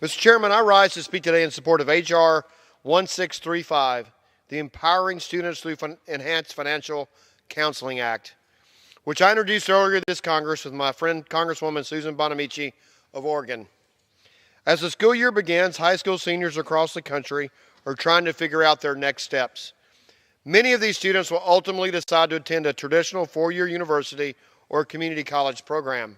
Mr. Chairman, I rise to speak today in support of H.R. 1635, the Empowering Students Through Enhanced Financial Counseling Act, which I introduced earlier this Congress with my friend Congresswoman Susan Bonamici of Oregon. As the school year begins, high school seniors across the country are trying to figure out their next steps. Many of these students will ultimately decide to attend a traditional four-year university or community college program.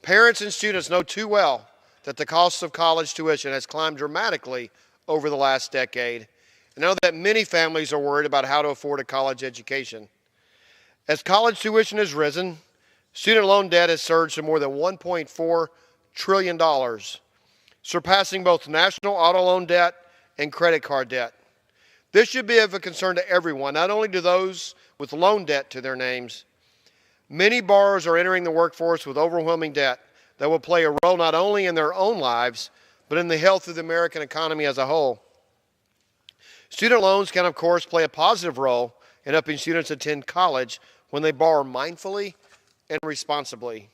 Parents and students know too well that the cost of college tuition has climbed dramatically over the last decade, and know that many families are worried about how to afford a college education. As college tuition has risen, student loan debt has surged to more than $1.4 trillion, surpassing both national auto loan debt and credit card debt. This should be of a concern to everyone, not only to those with loan debt to their names. Many borrowers are entering the workforce with overwhelming debt that will play a role not only in their own lives, but in the health of the American economy as a whole. Student loans can, of course, play a positive role in helping students attend college when they borrow mindfully and responsibly.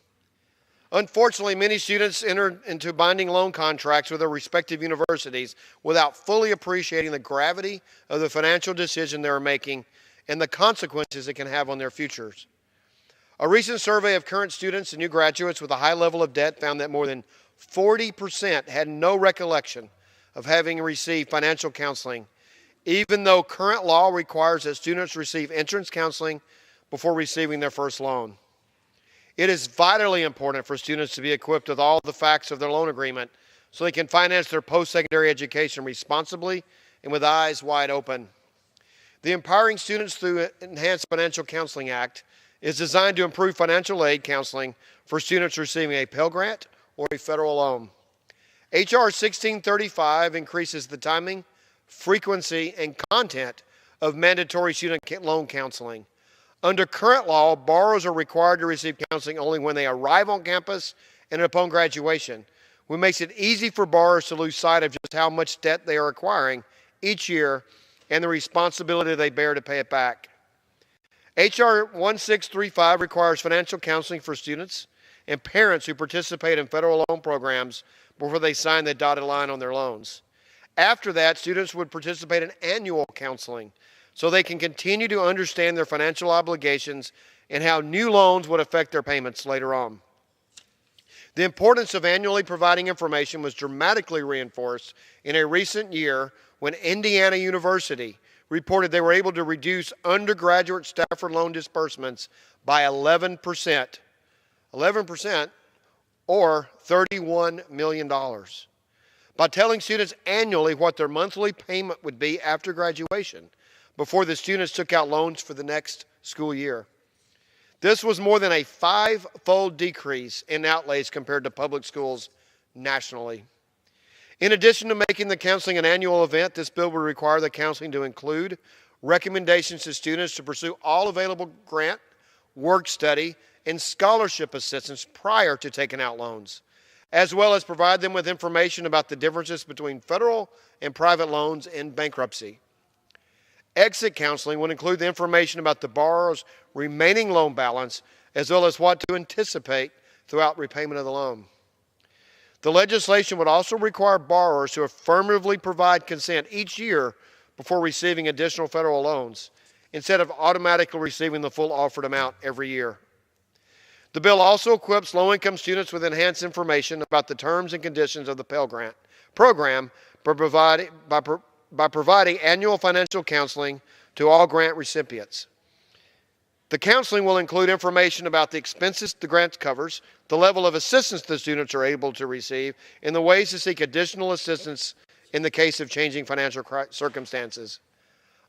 Unfortunately, many students enter into binding loan contracts with their respective universities without fully appreciating the gravity of the financial decision they are making and the consequences it can have on their futures. A recent survey of current students and new graduates with a high level of debt found that more than 40% had no recollection of having received financial counseling, even though current law requires that students receive entrance counseling before receiving their first loan. It is vitally important for students to be equipped with all the facts of their loan agreement so they can finance their post-secondary education responsibly and with eyes wide open. The Empowering Students Through Enhanced Financial Counseling Act is designed to improve financial aid counseling for students receiving a Pell Grant or a federal loan. H.R. 1635 increases the timing, frequency, and content of mandatory student loan counseling. Under current law, borrowers are required to receive counseling only when they arrive on campus and upon graduation, which makes it easy for borrowers to lose sight of just how much debt they are acquiring each year and the responsibility they bear to pay it back. H.R. 1635 requires financial counseling for students and parents who participate in federal loan programs before they sign the dotted line on their loans. After that, students would participate in annual counseling so they can continue to understand their financial obligations and how new loans would affect their payments later on. The importance of annually providing information was dramatically reinforced in a recent year when Indiana University reported they were able to reduce undergraduate Stafford loan disbursements by 11%. 11%, or $31 million. By telling students annually what their monthly payment would be after graduation, before the students took out loans for the next school year. This was more than a five-fold decrease in outlays compared to public schools nationally. In addition to making the counseling an annual event, this bill would require the counseling to include recommendations to students to pursue all available grant, work study, and scholarship assistance prior to taking out loans, as well as provide them with information about the differences between federal and private loans in bankruptcy. Exit counseling would include the information about the borrower's remaining loan balance, as well as what to anticipate throughout repayment of the loan. The legislation would also require borrowers to affirmatively provide consent each year before receiving additional federal loans, instead of automatically receiving the full offered amount every year. The bill also equips low-income students with enhanced information about the terms and conditions of the Pell Grant program by providing annual financial counseling to all grant recipients. The counseling will include information about the expenses the grant covers, the level of assistance the students are able to receive, and the ways to seek additional assistance in the case of changing financial circumstances.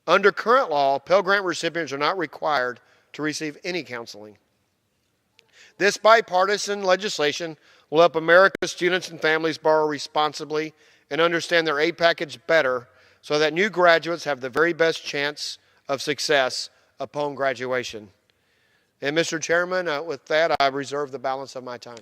Under current law, Pell Grant recipients are not required to receive any counseling. This bipartisan legislation will help America's students and families borrow responsibly and understand their aid package better so that new graduates have the very best chance of success upon graduation. And Mr. Chairman, with that, I reserve the balance of my time.